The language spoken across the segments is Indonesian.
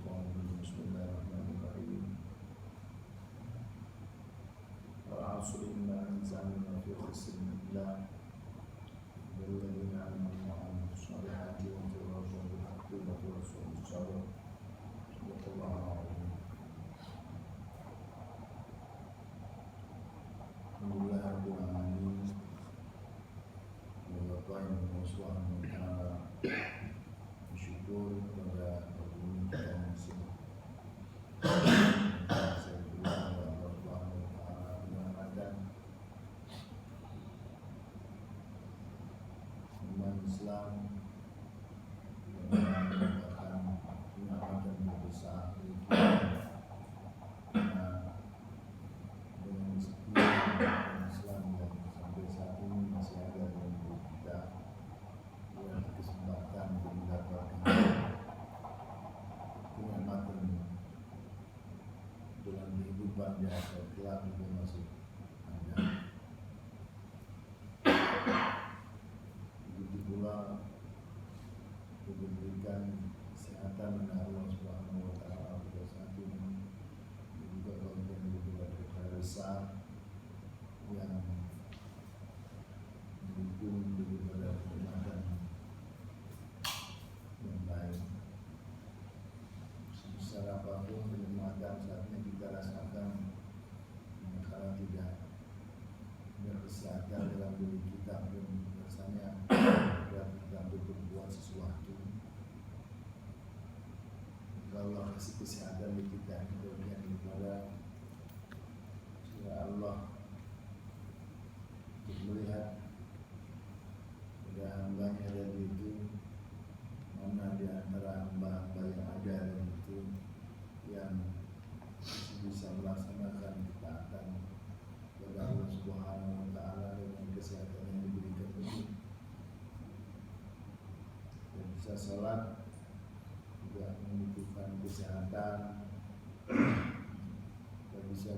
Bismillahirrahmanirrahim. Al-'asri innal insana lafi khusr illa alladziina aamanu wa 'amilus shalihati wa tawasaw bil haqqi wa tawasaw bis sabr. Alhamdulillah rabbil alamin. Allah Subhanahu wa ta'ala bersyukur kepada Allah kita masih Allah Subhanahu wa ta'ala menyelamatkan umat Islam dan merupakan penyelamatkan terbesar bagi kita dengan sekian Islam yang sampai saat ini masih ada dalam diri kita dengan kesempatan untuk mendapatkan kenikmatan dalam kehidupan di akhirat kelak itu masih ada. Begitu pula diberikan kesehatan oleh Allah Subhanahu wa ta'ala pada saat ini juga bagian daripada perkara besar yang mendukung daripada kenikmatan yang baik. Sebesar apapun kenikmatan saatnya kita rasakan, kalau tidak ada kesehatan dalam diri kita pun rasanya berat kita untuk berbuat sesuatu. Kalau Allah kasih kesehatan di kita, itu bagian daripada surah Allah untuk melihat ada hambanya dan itu mana di antara hamba-hamba yang ada dan itu yang bisa melaksanakan ketaatan kepada Allah Subhanahu wa ta'ala dengan kesehatan yang diberikan ini, dan bisa sholat juga membutuhkan kesehatan, dan bisa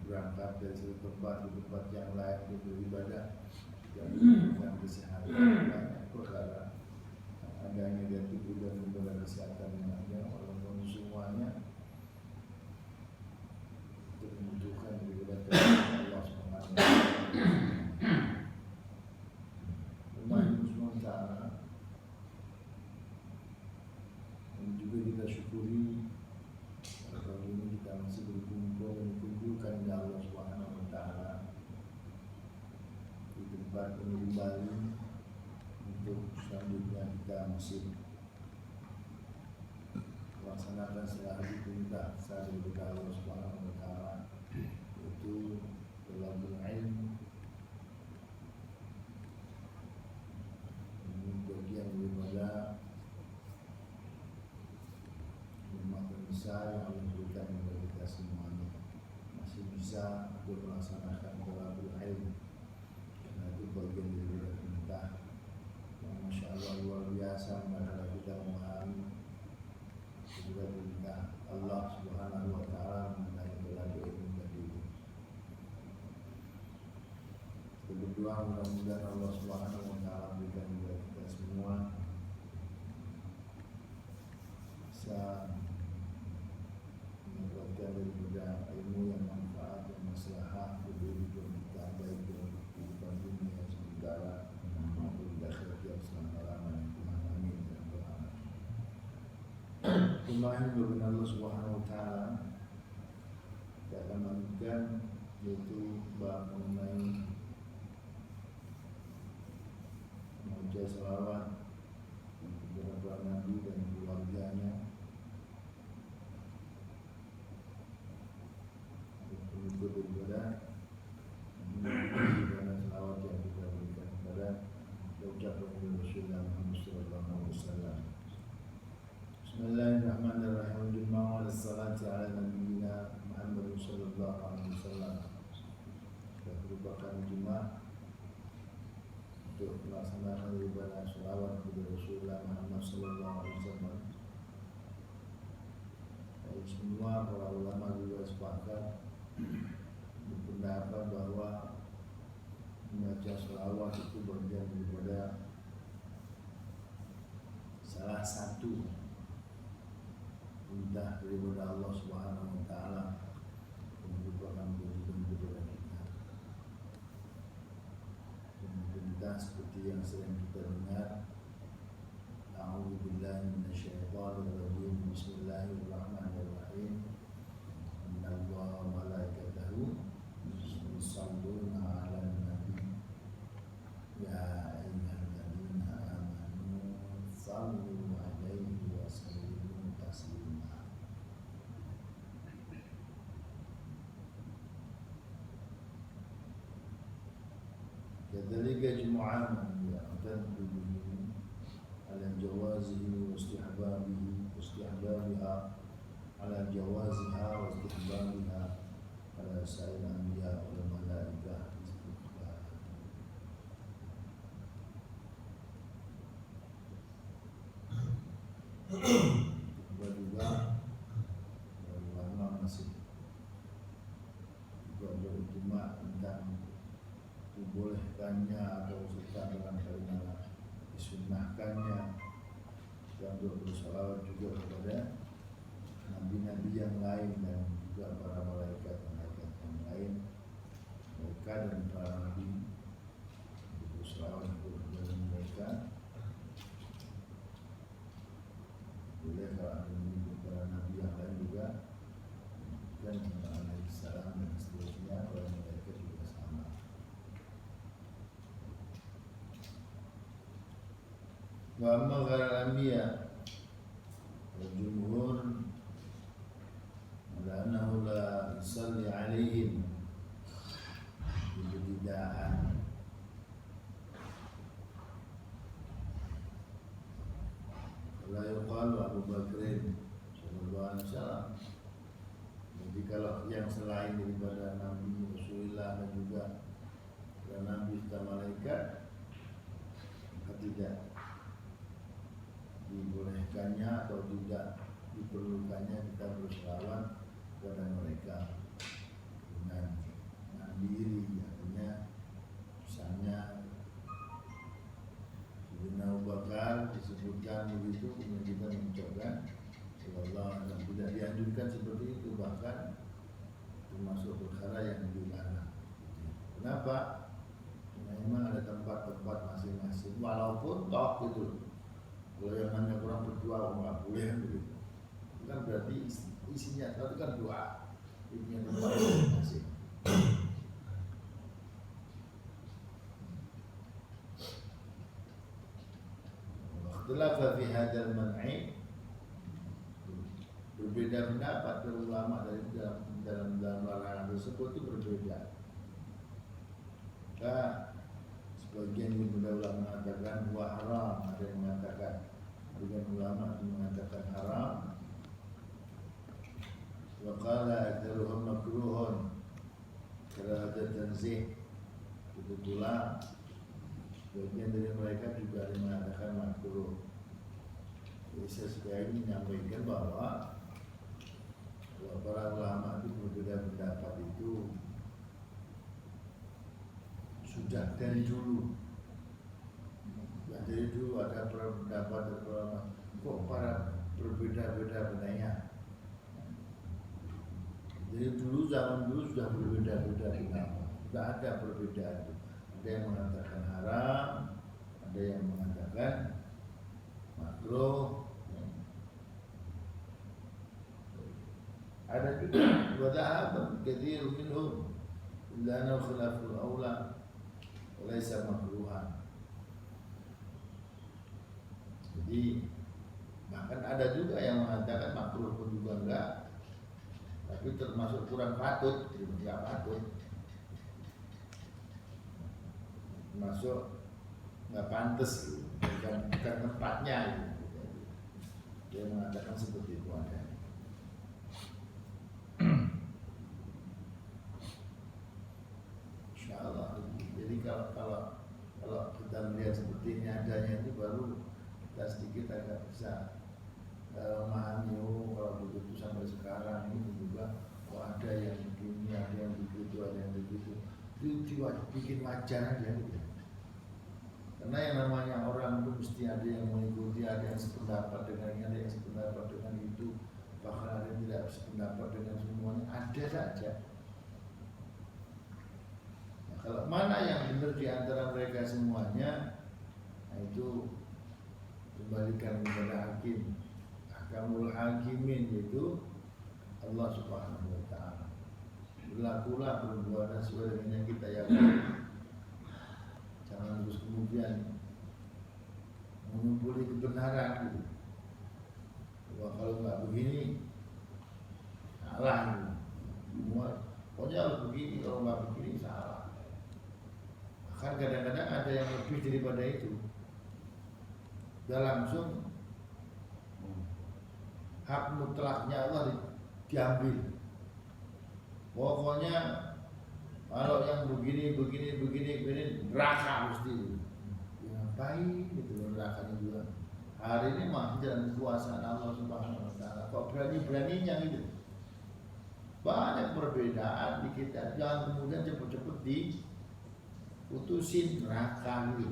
berangkat dari satu tempat ke tempat yang lain untuk beribadah juga membutuhkan kesehatan. Banyak perkara ada yang negatif juga daripada kesehatan yang ada, walaupun semuanya itu membutuhkan daripada kesehatan Allah Subhanahu wa ta'ala. Umat Muslim ta'ala yang juga kita syukuri kalau ini kita masih berkumpul dan dikumpulkan di Allah Subhanahu wa ta'ala di tempat ini kembali untuk selanjutnya kita masih melaksanakan selagi perintah dari Allah Subhanahu wa ta'ala, yaitu dalam ilmu. Ini bagian daripada nikmat besar yang Allah berikan kepada kita semuanya, masih bisa untuk melaksanakan talabul ilmu, karena itu bagian daripada perintah yang Masya Allah luar biasa manakala kita memahami juga perintah Allah Subhanahu wa ta'ala mengenai talabul ilmu tadi. Kita berdoa mudah-mudahan Allah Subhanahu wa ta'ala berikan kepada kita semua bisa mendapatkan daripada ilmu yang manfaat dan maslahah bagi kehidupan kita, baik dalam kehidupan dunia sementara maupun di akhirat yang selama-lamanya. Amin ya rabbal alamin. Kemarin berbeda Allah Subhanahu wa ta'ala kita akan lanjutkan, yaitu bab mengenai membaca salawat kepada Nabi dan keluarganya, berikut daripada salawat yang kita berikan kepada ucapan Rasulullah Muhammad sallallahu alaihi wasallam. Bismillahirrahmanirrahim. Jemaah salati ala nabiyina Muhammad sallallahu alaihi wasallam. Kita merupakan jemaah untuk melaksanakan ibadah salawat kepada Rasulullah Muhammad sallallahu alaihi wasallam. Semua para ulama juga sepakat berpendapat bahwa membaca salawat itu bagian daripada salah satu meminta daripada Allah Subhanahu wa taala yang merupakan kewajiban kepada kita. Pemerintah seperti yang sering kita dengar, A'udzubillahi minasyaitonirrajim. Bismillahirrahmanirrahim. Innallaha wa malaikatahu yusholluna 'alan nabi. Ya ayyuhalladzina amanu shallu 'alaihi wa sallimu taslima. Kadzalika jumu'an ya'tadu bihi ala jawazihi wa istihbabiha ala jawaziha wa istihbabiha ala sa'il anbiya wal malaikah istighfar. Juga ulama masih juga berijma tentang dibolehkannya atau serta dalam kalimat disunnahkannya dan bersolawat juga kepada nabi-nabi yang lain dan juga para malaikat-malaikat yang lain, mereka dan para nabi bersolawat kepada mereka. Boleh kalau ada para nabi yang lain juga dan alaihi salam dan seterusnya, para malaikat juga sama. Wa amma ghairul anbiya wal jumhur ala annahu la yusalli alaihim ibtida'an la yuqalu Abu Bakrin sallallahu alaihi wasallam. Jadi kalau yang selain daripada Nabi Rasulullah dan juga Nabi dan malaikat, maka tidak dibolehkannya atau tidak diperlukannya kita berselawat kepada mereka dengan mandiri, artinya misalnya Sayyidina Abu Bakar disebutkan begitu, kemudian kita mengucapkan sallallahu alaihi wasallam. Tidak dianjurkan seperti itu, bahkan termasuk perkara yang dilarang. Kenapa? Karena memang ada tempat-tempat masing-masing, walaupun toh gitu. Kalau yang hanya kurang berdoa, nggak boleh begitu. Itu kan berarti isinya itu kan doa, isinya tempat masing-masing. Waktulah fi hadzal man'i, berbeda pendapat para ulama dari dalam larangan tersebut itu berbeda. Maka sebagian ulama mengatakan wa haram, ada yang mengatakan, sebagian ulama mengatakan haram. Wa qala aktsaruhum makruhun, karena ada tanzih. Itu pula sebagian dari mereka juga ada yang mengatakan makruh. Jadi saya sekali menyampaikan bahwa para ulama itu berbeda pendapat itu sudah dari dulu. Ya, dari dulu ada pendapat dari ulama. Kok para berbeda-beda penanya? Jadi dulu, zaman dulu sudah berbeda-beda pendapat. Sudah ada perbedaan itu. Ada yang mengatakan haram, ada yang mengatakan makruh. Ada juga wada'aban katsirun minhum illa annahu khilaful aula wa laysa makruhan. Jadi bahkan ada juga yang mengatakan makruh pun juga enggak, tapi termasuk kurang patut, enggak patut, termasuk enggak pantas, bukan tempatnya. Dia mengatakan seperti itu ada. Insyaallah. Jadi kalau kita melihat seperti ini adanya itu baru kita sedikit agak bisa memahami. Kalau begitu sampai sekarang ini juga ada yang begini, ada yang begitu, ada yang begitu. Itu bikin wajar aja gitu. Karena yang namanya orang itu mesti ada yang mengikuti, ada yang sependapat dengan ini, ada yang sependapat dengan itu. bahkan ada yang tidak sependapat dengan semuanya, ada saja. Nah, kalau mana yang benar di antara mereka semuanya, nah itu kembalikan kepada hakim, ahkamul hakimin, yaitu Allah Subhanahu wa ta'ala. Berlakulah perbuatan sesuai dengan yang kita yakini. Jangan terus kemudian mengumpuli kebenaran gitu. Wah, kalau nggak begini salah gitu. Pokoknya harus begini, kalau nggak begini salah. Bahkan kadang-kadang ada yang lebih daripada itu. Sudah langsung hak mutlaknya Allah diambil. Pokoknya kalau yang begini neraka mesti. Ya, ngapain gitu nerakanya juga. Hari ini masih dalam kekuasaan Allah Subhanahu wa ta'ala. Kok berani-beraninya gitu. Banyak perbedaan di kita. Jangan kemudian cepet-cepet diputusin neraka gitu.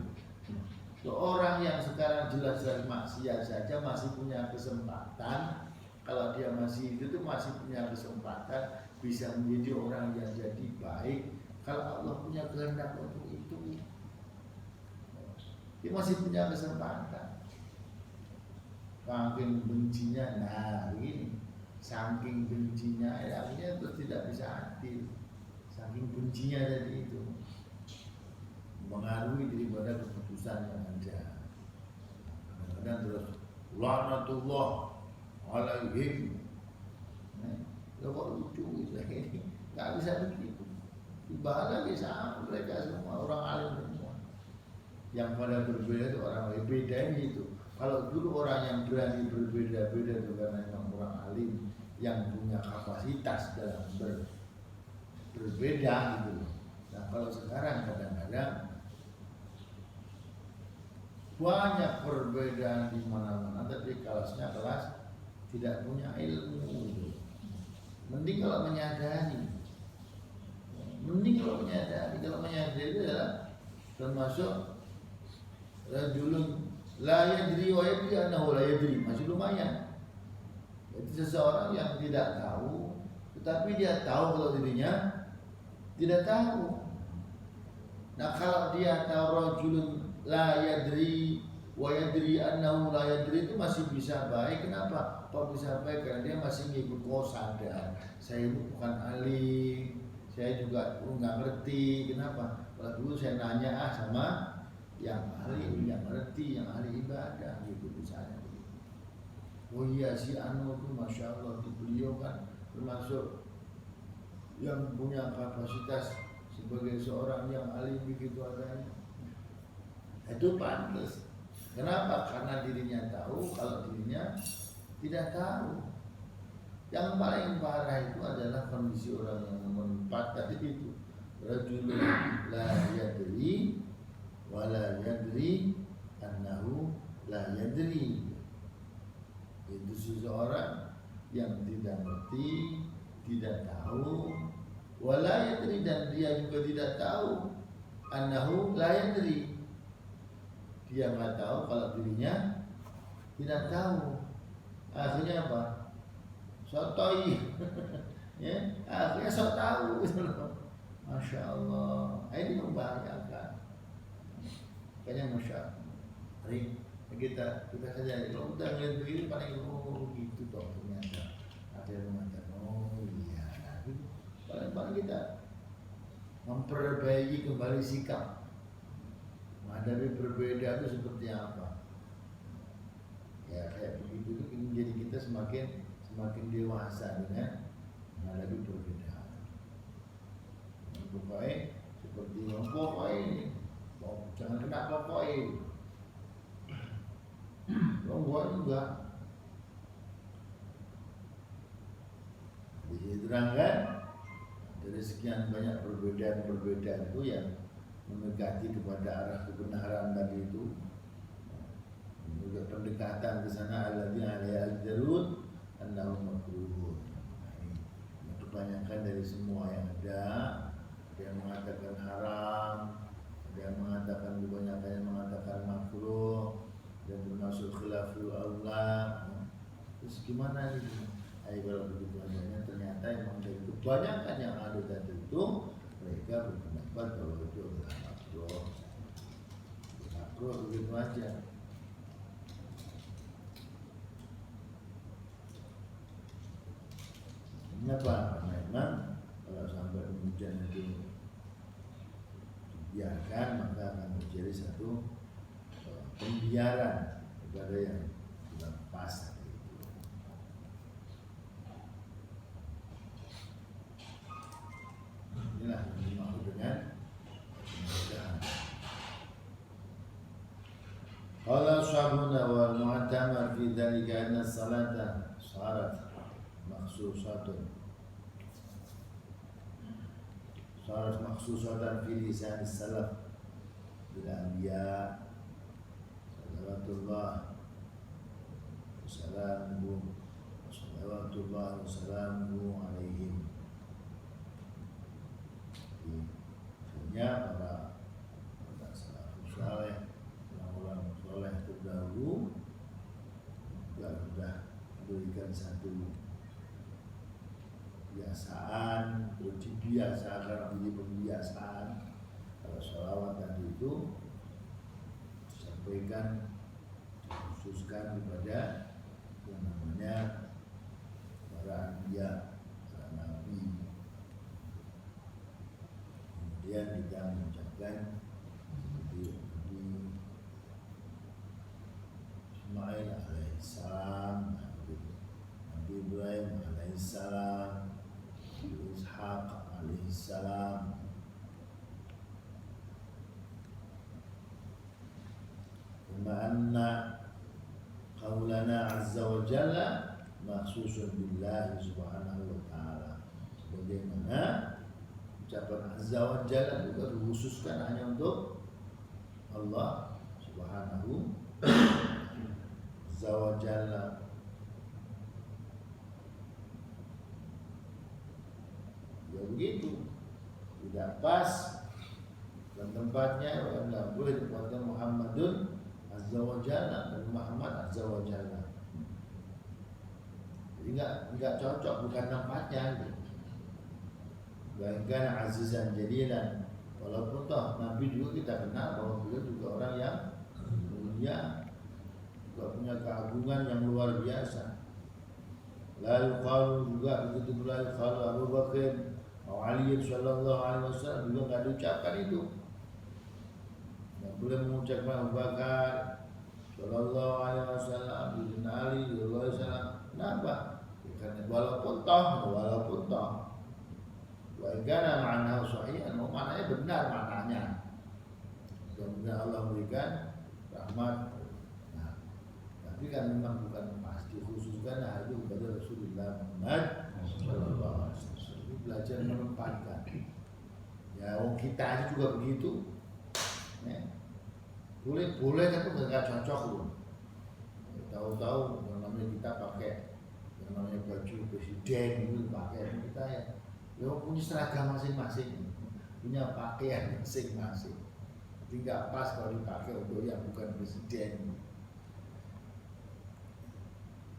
Seorang yang sekarang jelas-jelas maksiat saja masih punya kesempatan. Kalau dia masih itu tuh masih punya kesempatan bisa menjadi orang yang jadi baik. Kalau Allah punya kehendak untuk itu, dia masih punya kesempatan. Saking bencinya, nah begini, saking bencinya, akhirnya terus tidak bisa adil. Saking bencinya jadi itu mengaruhi daripada keputusan yang ada. Kadang-kadang terus laknatullah alaihim. Lo kok lucu gitu ini? Gak bisa begitu. Ibadah bisa mereka semua orang alim semua. Yang pada berbeda itu orang lain beda itu. Kalau dulu orang yang berani berbeda-beda itu karena memang orang alim yang punya kapasitas dalam berbeda gitu. Nah kalau sekarang kadang-kadang banyak perbedaan di mana-mana, tapi kelasnya kelas tidak punya ilmu gitu. Mending kalau menyadari, kalau menyadari itu adalah termasuk rajulun la yadri wa yadri annahu la yadri, masih lumayan. Jadi seseorang yang tidak tahu, tetapi dia tahu kalau dirinya tidak tahu. Nah kalau dia tahu rajulun la yadri wa yadri annahu la yadri itu masih bisa baik. Kenapa? Kok bisa baik? Karena dia masih ngikut sadar. Saya itu bukan alim, saya juga nggak ngerti. Kenapa? Kalau dulu saya nanya sama yang ahli, yang ngerti, yang ahli ibadah gitu misalnya. Oh iya si Anu itu masya Allah itu beliau kan termasuk yang punya kapasitas sebagai seorang yang ahli begitu adanya. Itu pantas. Kenapa? Karena dirinya tahu kalau dirinya tidak tahu. Yang paling parah itu adalah kondisi orang yang nomor 4 tadi itu. Rajulun la yadri wa la yadri annahu la yadri. Itu seseorang yang tidak ngerti, tidak tahu, wa la yadri, dan dia juga tidak tahu annahu la yadri. Dia nggak tahu kalau dirinya tidak tahu. Akhirnya apa? Sotoi. Ya, akhirnya sok tahu. Masya Allah. Ini membahayakan. Kayaknya masya Allah. Hari kita saja kalau udah ngeliat begini paling gitu toh ternyata ada yang mengatakan oh iya. Paling kita memperbaiki kembali sikap menghadapi perbedaan itu seperti apa. Ya kayak begitu itu menjadi kita semakin dewasa dengan menghadapi perbedaan. Pokoknya seperti pokoknya ini, jangan kena pokoknya. Pokoknya juga diterangkan dari sekian banyak perbedaan itu yang mendekati kepada arah kebenaran tadi itu. Juga pendekatan ke sana alladzina ya'dzurun annahum makruhun. Kebanyakan dari semua yang ada yang mengatakan haram, ada yang mengatakan kebanyakan yang mengatakan makruh, dan termasuk khilaful aula. Terus gimana ini? Tapi kalau begitu adanya ternyata emang dari kebanyakan yang ada tadi itu mereka berpendapat bahwa itu adalah makruh. Makruh begitu aja. Kenapa? Karena memang kalau sampai kemudian itu dibiarkan maka akan terjadi satu pembiaran kepada yang tidak pas. Inilah yang dimaksud dengan kemudahan. Qala ashabuna wal mu'tamar fi dzalika anna as-salata sarat makhsusatun fi lisan as-salaf bil anbiya salawatullah wassalamuhu alaihim. Artinya para salafus saleh, orang-orang soleh terdahulu sudah memberikan satu kebiasaan, dibiasakan menjadi pembiasaan. Kalau sholawat tadi itu disampaikan, dikhususkan kepada yang namanya para anbiya, para nabi. Kemudian kita mengucapkan seperti Ismail alaihissalam, Nabi Ibrahim alaihissalam, Ishaq alaihissalam. Kama anna qaulana azza wa jalla makhsusun billahi subhanahu wa ta'ala. Sebagaimana ucapan azza wa jalla juga dikhususkan hanya untuk Allah subhanahu azza wa jalla. Ya begitu, tidak pas dan tempatnya, tidak boleh dikatakan Muhammadun azza wa jalla dan Muhammad azza wa jalla. Jadi enggak cocok, bukan tempatnya gitu. Bahkan azizan jadilan, walaupun toh Nabi juga kita kenal bahwa beliau juga orang yang mulia, juga punya keagungan yang luar biasa. La yuqalu juga begitu pula yuqalu Abu Bakar atau Ali sallallahu alaihi wasallam juga enggak diucapkan itu. Enggak boleh mengucapkan Abu Bakar sallallahu alaihi wasallam, Sayyidina Ali sallallahu alaihi wasallam. Kenapa? Karena walaupun toh wa'igana ma'nahu sahihan, maknanya benar maknanya. Mudah-mudahan Allah berikan rahmat. Nah, tapi kan memang bukan pasti khususkan hal itu kepada Rasulullah Muhammad sallallahu alaihi wasallam. Belajar menempatkan. Ya, kita aja juga begitu. Ya. Boleh tapi enggak cocok loh. Tahu-tahu yang namanya kita pakai yang namanya baju presiden itu pakai kita ya. Ya punya seragam masing-masing, punya pakaian masing-masing. Jadi nggak pas kalau dipakai untuk yang bukan presiden.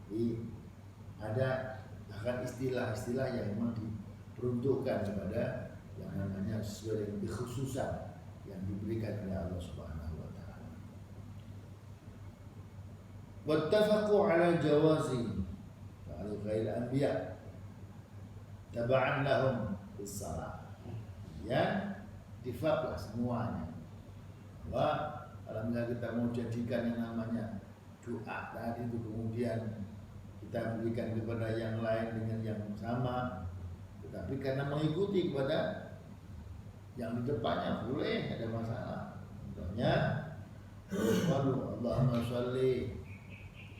Jadi ada bahkan istilah-istilah yang memang diperuntukkan kepada yang namanya sesuai dengan kekhususan yang diberikan oleh Allah Subhanahu wa taala. Wattafaqu 'ala jawazi fa'al ghairi anbiya taba'an lahum bis salat. Ya, ittifaqlah semuanya. Bahwa kalau kita mau jadikan yang namanya doa tadi itu kemudian kita berikan kepada yang lain dengan yang sama, tetapi karena mengikuti kepada yang di depannya boleh, ada masalah. Contohnya, Allahumma sholli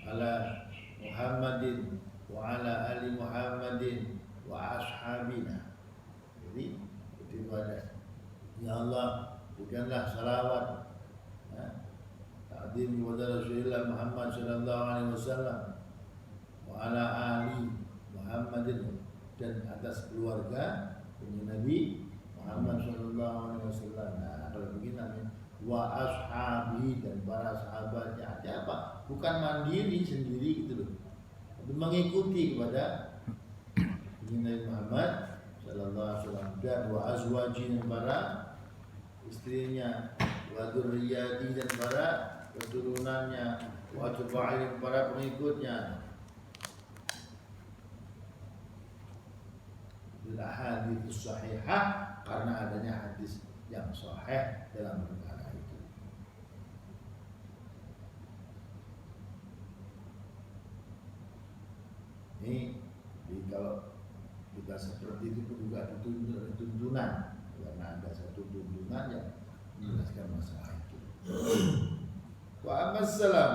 ala Muhammadin wa ala ali Muhammadin wa ashabina. Jadi itu ada. Ya Allah, berikanlah salawat, ta'zim kepada Rasulullah Muhammad sallallahu alaihi wasallam wa ala ali Muhammadin, dan atas keluarga Nabi Muhammad sallallahu alaihi wasallam. Nah, kalau begini namanya wa ashabi, dan para sahabatnya. Artinya apa? Bukan mandiri sendiri gitu loh, tapi mengikuti kepada Ini Nabi Muhammad sallallahu alaihi wasallam dan wa azwaji, para istrinya, wa dzurriyyati, dan para keturunannya, wa atba'ihim, para pengikutnya, bil ahadits sahihah, karena adanya hadis yang sahih dalam perkara itu. Ini kalau kita seperti itu pun juga tuntunan, karena ada satu tuntunan yang menjelaskan masalah itu. Wa amma salam,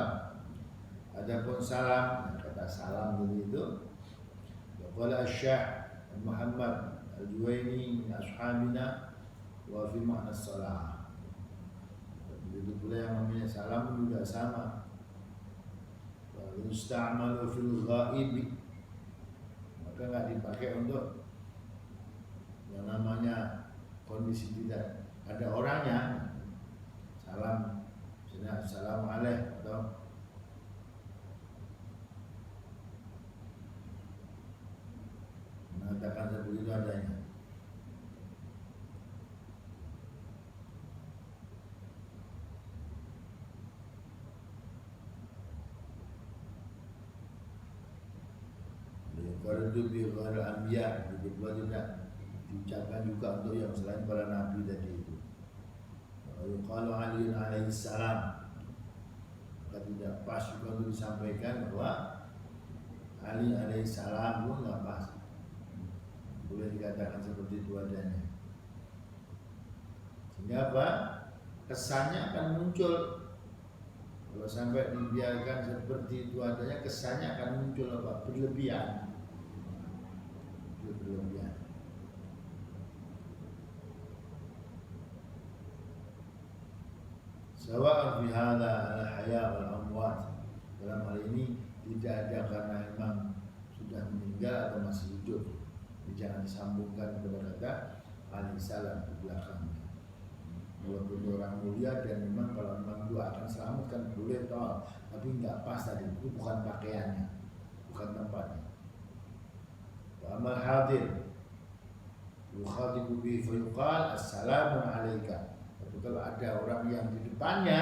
adapun salam, kata salam tadi itu, qala Syekh Muhammad Al-Juwaini min ashabina wa fi makna salam. Begitu pula yang namanya salam juga sama. Wa yusta'malu fil ghaib, maka nggak dipakai untuk yang namanya kondisi tidak ada orangnya. Salam, assalamualaikum, atau mengatakan seperti itu adanya. Fardu bi ghairi anbiya, begitu pula tidak diucapkan juga untuk yang selain para nabi tadi itu. Kalau Ali alaihi salam, maka tidak pas juga untuk disampaikan bahwa Ali alaihi salam pun nggak pas. Boleh dikatakan seperti itu adanya. Sehingga apa? Kesannya akan muncul. Kalau sampai dibiarkan seperti itu adanya, kesannya akan muncul apa? Berlebihan. Sawa'an fi hadza al-haya wal amwat. Dalam hal ini tidak ada karena memang sudah meninggal atau masih hidup. Jangan disambungkan kepada kata alaihi salam di belakangnya. Walaupun orang mulia dan memang kalau memang dua akan selamat kan boleh toh, tapi nggak pas tadi, itu bukan pakaiannya, bukan tempatnya. Wa amal hadir yukhatibu bi fa yuqal assalamu alayka. Tapi kalau ada orang yang di depannya,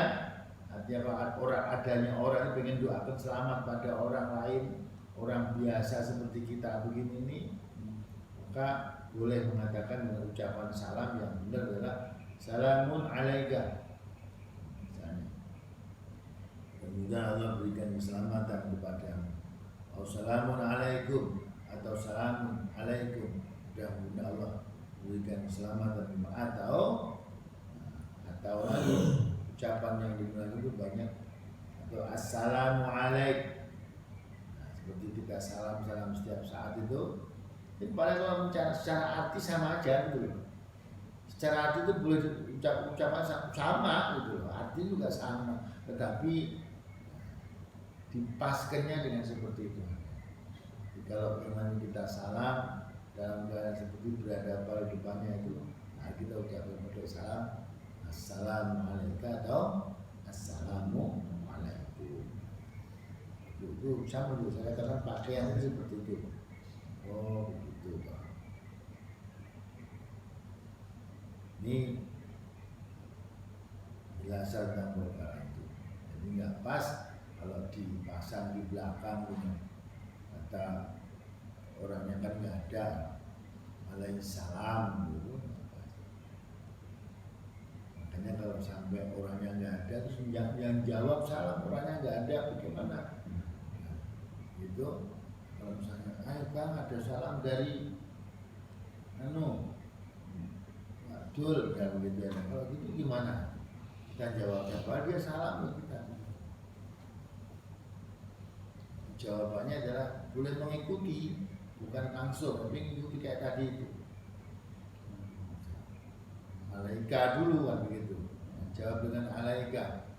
artinya adanya orang yang pengen doakan selamat pada orang lain, orang biasa seperti kita begini ini, maka boleh mengatakan dengan ucapan salam yang benar adalah salamun alaika. Semoga Allah berikan keselamatan kepadamu. Atau salamun alaikum, atau salamun alaikum, mudah-mudahan Allah berikan keselamatan. Atau lagi ucapan yang digunakan itu banyak, atau assalamu alaik. Seperti kita salam setiap saat itu. Jadi kalau bicara secara arti sama aja gitu loh. Secara arti itu boleh ucapan sama gitu loh. Arti juga sama, tetapi dipaskannya dengan seperti itu. Jadi kalau memang kita salam dalam keadaan seperti berhadapan di depannya itu, nah kita ucapkan pakai salam, assalamualaikum atau assalamu alaikum. Itu sama dulu. Saya katakan pakaian itu seperti itu. Oh begitu Pak. Ini penjelasan tentang perkara itu. Jadi nggak pas kalau dipasang di belakang punya kata orangnya kan nggak ada, alaihi salam gitu. Makanya kalau sampai orangnya nggak ada, terus yang jawab salam orangnya nggak ada, bagaimana? Itu kalau misalnya, Bang ada salam dari Abdul, dan begitu ya. Kalau gitu gimana? Kita jawabnya apa? Dia salam kita. Jawabannya adalah boleh mengikuti, bukan langsung, tapi mengikuti kayak tadi itu. Alaika dulu kan begitu. Jawab dengan alaika.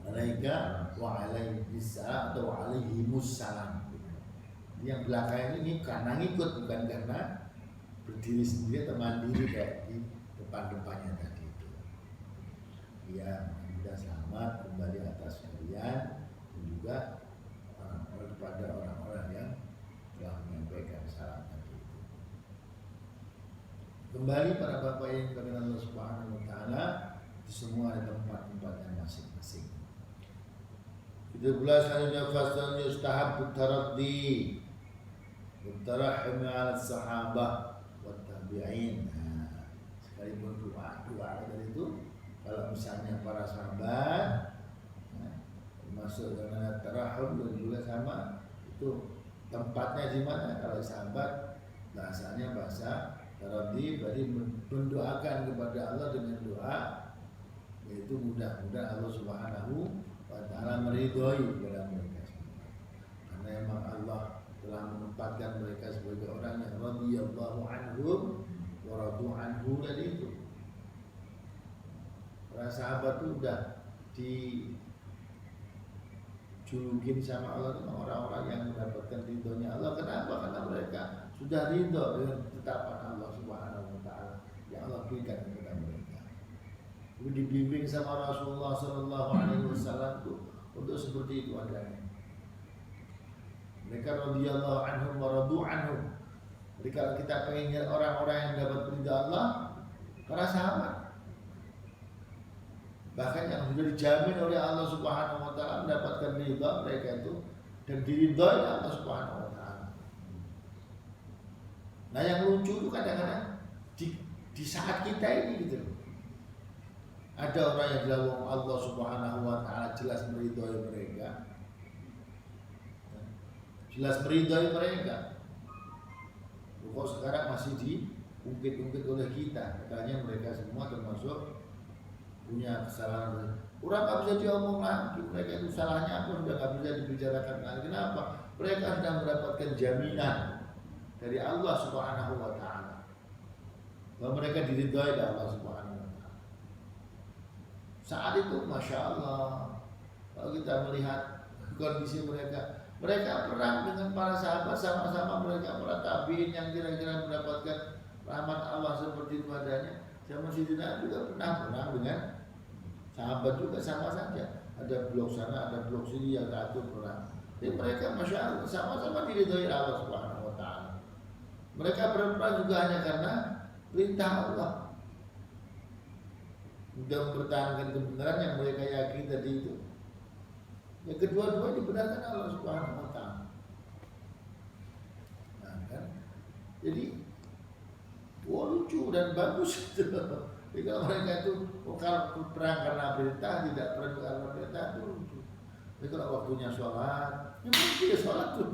Alaika wa alaihis-salam atau wa alaihimus-salam. Yang belakang ini karena ngikut, bukan karena berdiri sendiri atau mandiri kayak di depan-depannya tadi itu. Ya, mudah selamat kembali atas kalian dan juga orang-orang kepada orang-orang yang telah menyampaikan salam kembali para bapak yang kepada Allah Subhanahu wa taala, itu semua ada tempat-tempatnya masing-masing. Itu pula selanjutnya fasal yustahabbu taraddi bertarahum ala sahabah wa tabi'in. Sekalipun doa tadi itu, kalau misalnya para sahabat masuk dengan tarahum dan juga sama, itu tempatnya di mana? Kalau sahabat bahasanya bahasa taraddi, berarti mendoakan kepada Allah dengan doa, yaitu mudah-mudahan Allah Subhanahu wa taala meridhoi kepada mereka semua. Karena memang Allah telah menempatkan mereka sebagai orang yang radhiyallahu anhum wa radu anhu tadi itu. Para sahabat itu sudah dijulukin sama Allah itu orang-orang yang mendapatkan ridhonya Allah. Kenapa? Karena mereka sudah ridho dengan ketetapan Allah Subhanahu wa taala yang Allah berikan kepada mereka. Itu dibimbing sama Rasulullah sallallahu alaihi wasallam itu untuk seperti itu adanya. Mereka radhiyallahu anhum wa radu anhum. Jadi kalau kita pengen orang-orang yang dapat ridha Allah, para sahabat, bahkan yang sudah dijamin oleh Allah Subhanahu wa taala mendapatkan ridha mereka itu dan diridhai Allah Subhanahu wa taala. Nah, yang lucu itu kadang-kadang di saat kita ini gitu, ada orang yang bilang Allah Subhanahu wa taala jelas meridhai mereka. Jelas meridhai mereka. Kok sekarang masih diungkit-ungkit oleh kita? Katanya mereka semua termasuk punya kesalahan. Orang nggak bisa diomong lagi. Mereka itu salahnya apa sudah nggak bisa dibicarakan lagi. Kenapa? Mereka sudah mendapatkan jaminan dari Allah Subhanahu wa taala bahwa mereka diridhai oleh Allah Subhanahu wa taala. Saat itu Masya Allah, kalau kita melihat kondisi mereka perang dengan para sahabat, sama-sama mereka para tabiin yang kira-kira mendapatkan rahmat Allah seperti itu adanya. Sama Sidina juga pernah perang dengan sahabat juga, sama saja. Ada blok sana, ada blok sini yang atur perang. Jadi mereka Masya Allah sama-sama diridhai Allah Subhanahu wa taala. Mereka berperang juga hanya karena perintah Allah untuk mempertahankan kebenaran yang mereka yakini tadi itu. Yang kedua-dua dibenarkan Allah Subhanahu wa taala. Nah, kan? Jadi lucu dan bagus itu. Jadi kalau mereka itu kalau perang karena perintah, tidak perang karena perintah, itu lucu. Tapi kalau waktunya sholat, ya mesti ya sholat tuh.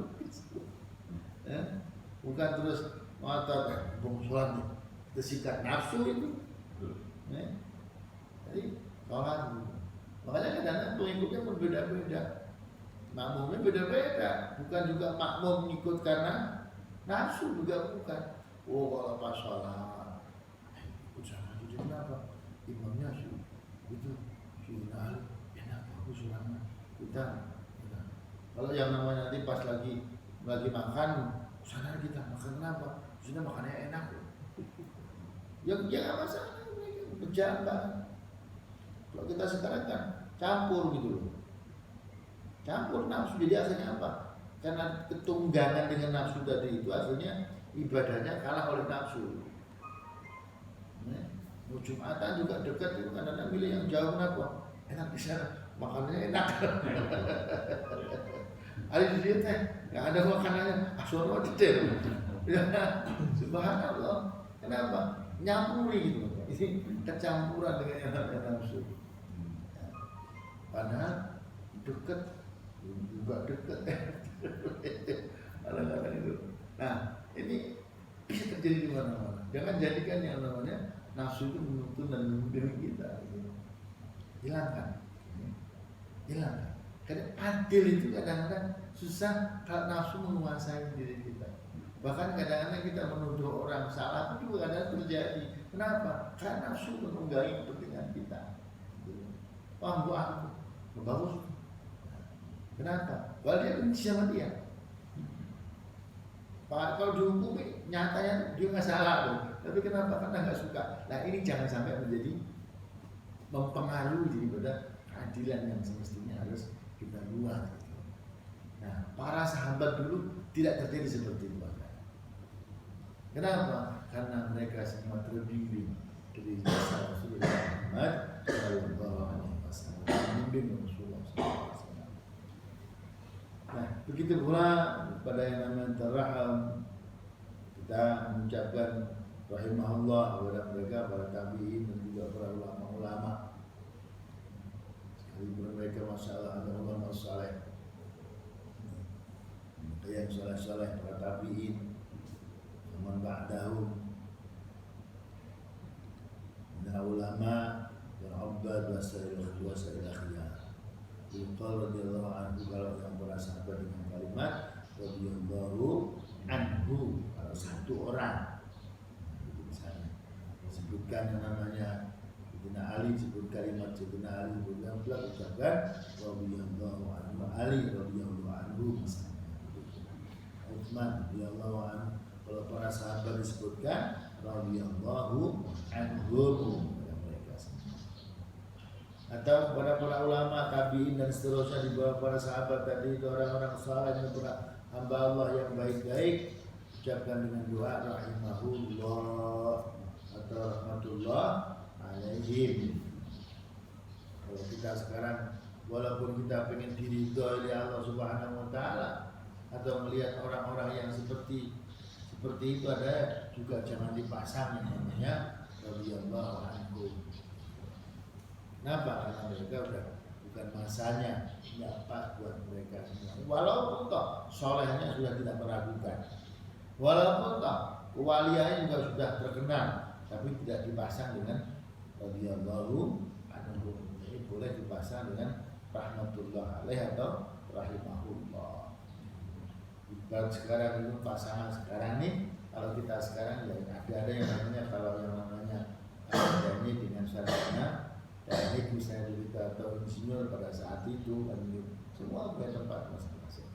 Bukan terus ngotot, sholat nih, tersikat nafsu itu. Jadi sholat gitu. Makanya kadang-kadang pengikutnya berbeda-beda, makmumnya beda-beda, bukan juga makmum ikut karena nafsu juga bukan. Kalau pas sholat, ikut sama itu kenapa? Imamnya sih itu sunnah, enak bagus sholatnya. Kita. Kalau yang namanya nanti pas lagi makan, sadar kita makan kenapa? Sudah makannya enak. Yang nggak masalah, berjambah. Kalau kita sekarang kan campur gitu loh, campur nafsu. Jadi akhirnya apa? Karena ketunggangan dengan nafsu tadi itu akhirnya ibadahnya kalah oleh nafsu. Mau Jumatan juga dekat itu kadang-kadang milih yang jauh. Kenapa? Enak di sana, makanannya enak. Hari di sini teh nggak ada makanannya, asal detail. Subhanallah. Kenapa? Nyampuri gitu. Ini kecampuran dengan yang namanya nafsu. Padahal dekat juga dekat. Kadang-kadang itu. Nah, ini bisa terjadi di mana-mana. Jangan jadikan yang namanya nafsu itu menuntun dan memimpin kita. Hilangkan. Karena adil itu kadang-kadang susah kalau nafsu menguasai diri kita. Bahkan kadang-kadang kita menuduh orang salah itu juga kadang terjadi. Kenapa? Karena nafsu menunggangi kepentingan kita. Wah, gua bagus. Kenapa? Kalau dia benci sama dia. Kalau dihukumi nyatanya dia nggak salah loh. Tapi kenapa? Karena nggak suka. Nah, ini jangan sampai menjadi mempengaruhi daripada keadilan yang semestinya harus kita buat. Nah, para sahabat dulu tidak terjadi seperti itu. Kenapa? Karena mereka semua terbimbing dari jasa Rasulullah Muhammad Sallallahu Alaihi Wasallam, membimbing Rasulullah Sallallahu Alaihi Wasallam. Nah, begitu pula pada yang namanya taraham, kita mengucapkan rahimahullah kepada mereka, para tabi'in dan juga para ulama-ulama. Sekalipun mereka masalah ada ulama saleh, yang saleh-saleh, para tabi'in, man ba'dahum min ulama dan abbad wasail khiyar. Qala radhiyallahu anhu, kalau yang para sahabat dengan kalimat radhiyallahu anhu, kalau satu orang itu misalnya sebutkan yang namanya Sayyidina Ali, sebut kalimat Sayyidina Ali, sebutkan pula ucapkan radhiyallahu anhu Ali radhiyallahu anhu misalnya. Utsman radhiyallahu anhu. Kalau para sahabat disebutkan radhiyallahu anhum mereka semua. Atau kepada para ulama, tabi'in dan seterusnya di bawah para sahabat tadi itu orang-orang saleh dan para hamba Allah yang baik-baik, ucapkan dengan doa rahimahullah atau rahmatullah alaihim. Kalau kita sekarang walaupun kita pengen diridhoi oleh Allah Subhanahu wa taala atau melihat orang-orang yang seperti itu ada juga jangan dipasang yang namanya radhiyallahu anhu. Kenapa? Karena mereka udah bukan masanya, tidak pas buat mereka semua. Walaupun toh solehnya sudah tidak meragukan, walaupun toh kewaliannya juga sudah terkenal, tapi tidak dipasang dengan radhiyallahu anhu. Ini boleh dipasang dengan rahmatullah alaih atau rahimahullah. Kalau sekarang itu pasangan sekarang nih, kalau kita sekarang ya ada yang namanya, kalau yang namanya teknik dengan sarjana teknik misalnya kita atau insinyur pada saat itu kan semua punya tempat masing-masing.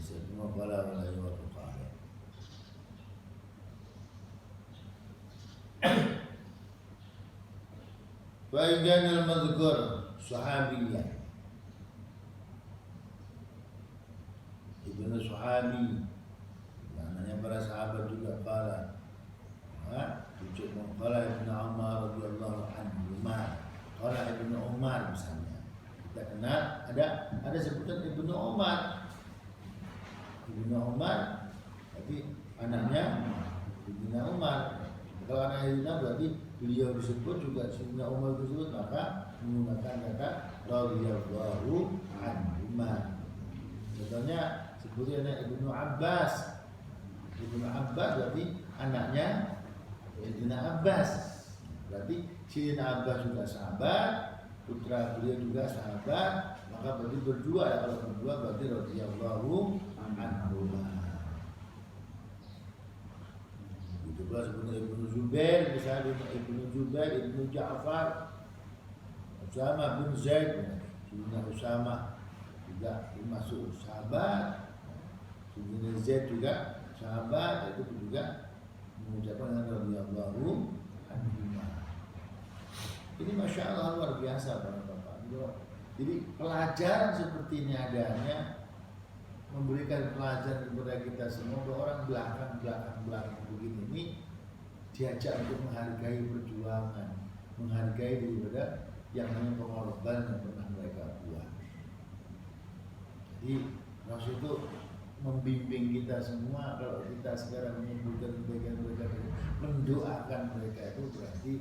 Semua bala waktu kaya. Bagian al-madhkur sahabiyah Ibnu Sahabi, namanya para sahabat juga kala. Tujuh mengkala Ibnu Umar radhiyallahu anhu, kala Ibnu Umar misalnya. Kita kenal ada sebutan Ibnu Umar. Ibnu Umar, tapi anaknya Ibnu Umar. Kalau anaknya Ibnu berarti beliau disebut juga Sayyidina Umar disebut, maka menggunakan kata radhiyallahu anhuma. Contohnya sebutnya Ibnu Abbas. Ibnu Abbas berarti anaknya Sayyidina Abbas. Berarti Sayyidina Abbas juga sahabat, putra beliau juga sahabat, maka berarti berdua ya, kalau berdua berarti radhiyallahu anhuma. Itu pula sebutnya Ibnu Zubair, misalnya Ibnu Zubair, Ibnu Ja'far, Usama bin Zaid, Sayyidina Usama juga termasuk sahabat, Sayyidina Zaid juga sahabat, itu juga mengucapkan radhiyallahu anhuma. Ini masya Allah luar biasa Bapak. Jadi pelajaran seperti ini adanya memberikan pelajaran kepada kita semua bahwa orang belakang begini ini diajak untuk menghargai perjuangan, menghargai daripada yang namanya pengorbanan yang pernah mereka buat. Jadi Rasul itu membimbing kita semua. Kalau kita sekarang menyebutkan kebaikan mereka, mendoakan mereka, itu berarti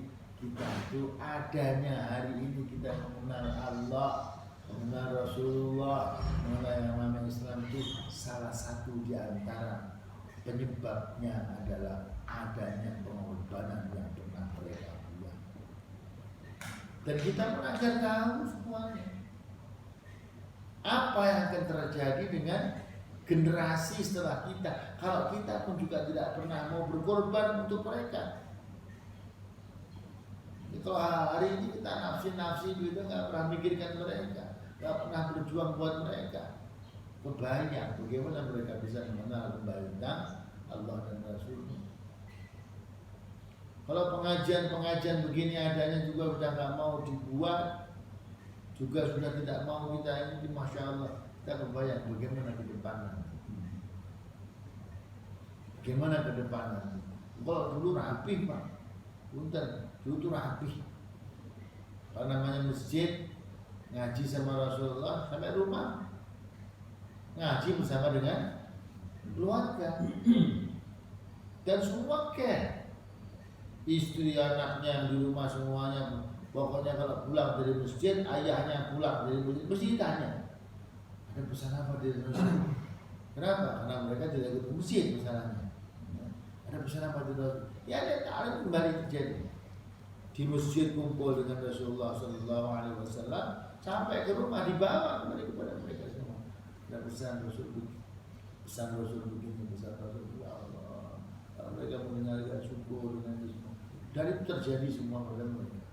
kita itu adanya hari ini kita mengenal Allah, mengenal Rasulullah, mengenal yang namanya Islam, itu salah satu di antara penyebabnya adalah adanya pengorbanan yang pernah mereka buat. Dan kita pun akan tahu semuanya apa yang akan terjadi dengan generasi setelah kita kalau kita pun juga tidak pernah mau berkorban untuk mereka. Kalau hari ini kita nafsi gitu, nggak pernah mikirkan mereka, nggak pernah berjuang buat mereka, kebayang bagaimana mereka bisa mengenal kembali tentang Allah dan Rasulnya. Kalau pengajian begini adanya juga udah nggak mau dibuat, juga sudah tidak mau kita ini, masya Allah, kita kebayang bagaimana ke depan nanti. Bagaimana ke depan nanti? Kalau dulu rapi Pak, punten, dulu tuh rapi. Kalau namanya masjid, ngaji sama Rasulullah sampai rumah, ngaji bersama dengan keluarga, dan semua care. Istri anaknya yang di rumah semuanya, pokoknya kalau pulang dari masjid, ayahnya pulang dari masjid, mesti ditanya ada pesan apa dari Rasul. Kenapa? Karena mereka tidak ikut masjid pesanannya. Ada pesan apa dari Rasul? Ya ada ta'lim kembali terjadi. Di masjid kumpul dengan Rasulullah SAW, sampai ke rumah dibawa kembali kepada mereka semua. Dan pesan Rasul begini, pesan Rasul, ya Allah, kalau mereka mendengarkan syukur dengan itu semua. Dan itu terjadi semua pada mereka.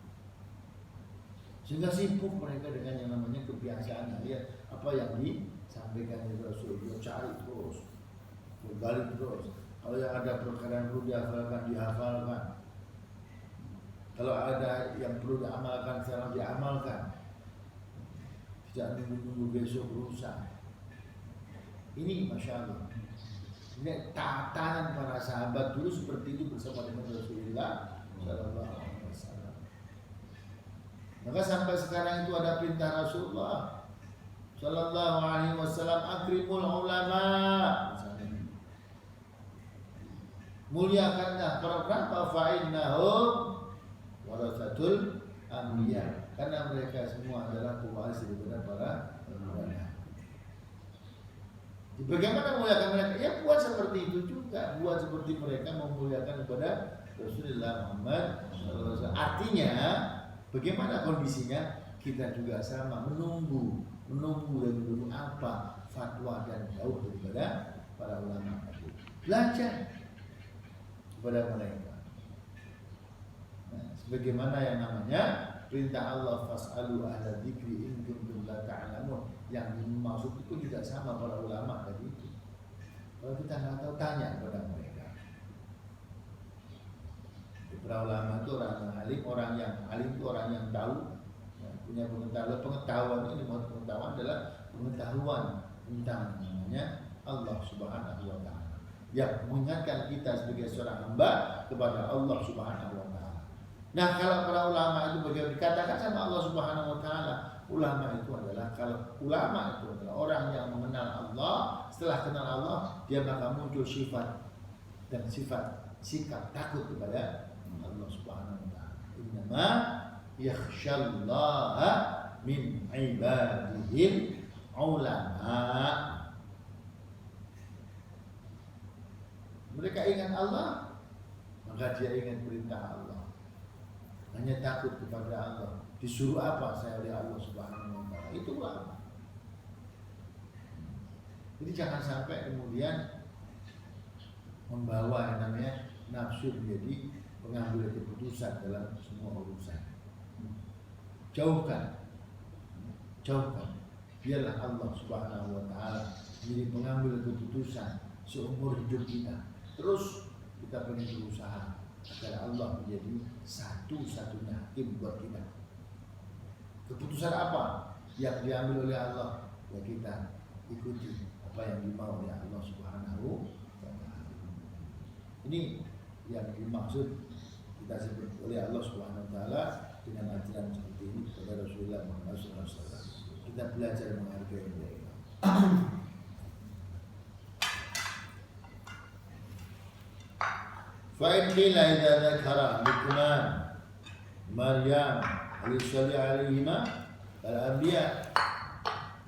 Sehingga sibuk mereka dengan yang namanya kebiasaan. Lihat apa yang disampaikan oleh Rasul, dia cari terus, berbalik terus. Kalau yang ada perkara yang perlu dihafalkan. Kalau ada yang perlu diamalkan, sekarang diamalkan. Tidak nunggu-nunggu besok berusaha. Ini masya Allah. Ini tatanan para sahabat dulu seperti itu bersama dengan Rasulullah Sallallahu Alaihi Wasallam. Maka sampai sekarang itu ada perintah Rasulullah Sallallahu Alaihi Wasallam, akrimul ulama, muliakanlah para ulama, fa'innahum warasatul anbiya, karena mereka semua adalah pewaris daripada para ulama. Bagaimana memuliakan mereka? Ya buat seperti itu juga, buat seperti mereka memuliakan kepada Rasulullah Muhammad SAW. Artinya, bagaimana kondisinya? Kita juga sama menunggu dan menunggu apa fatwa dan jauh daripada para ulama tadi. Belajar kepada mereka. Nah, sebagaimana yang namanya perintah Allah, fas'alu ahla dzikri in kuntum la ta'lamun. Yang dimaksud itu juga sama para ulama tadi itu. Kalau kita nggak tahu, tanya kepada mereka. Para ulama itu orang yang alim, itu orang yang tahu, ya, punya pengetahuan. Pengetahuan ini, pengetahuan adalah pengetahuan tentang namanya Allah Subhanahu Wa Taala, yang mengingatkan kita sebagai seorang hamba kepada Allah Subhanahu Wa Taala. Nah, kalau para ulama itu bagaimana dikatakan sama Allah Subhanahu Wa Taala? Ulama itu adalah orang yang mengenal Allah. Setelah kenal Allah, dia maka muncul sikap takut kepada Allah Subhanahu Wa Taala. Innama yakhsyallaha min ibadihil ulama. Mereka ingat Allah, maka dia ingat perintah Allah. Hanya takut kepada Allah. Disuruh apa saya oleh Allah Subhanahu Wa Taala, itu ulama. Jadi jangan sampai kemudian membawa yang namanya nafsu menjadi pengambil keputusan dalam semua urusan. Jauhkan. Biarlah Allah Subhanahu Wa Taala menjadi pengambil keputusan seumur hidup kita. Terus kita perlu berusaha agar Allah menjadi satu-satunya hakim buat kita. Keputusan apa yang diambil oleh Allah, ya kita ikuti apa yang dimau oleh Allah Subhanahu Wa Taala. Ini yang dimaksud kita sebut oleh Allah Subhanahu Wa Taala dengan ajaran seperti ini kepada Rasulullah Muhammad SAW. Kita belajar menghargai mereka. Fa'in qila idza dzakara Luqman, Maryam, yusalli alaihima al-anbiya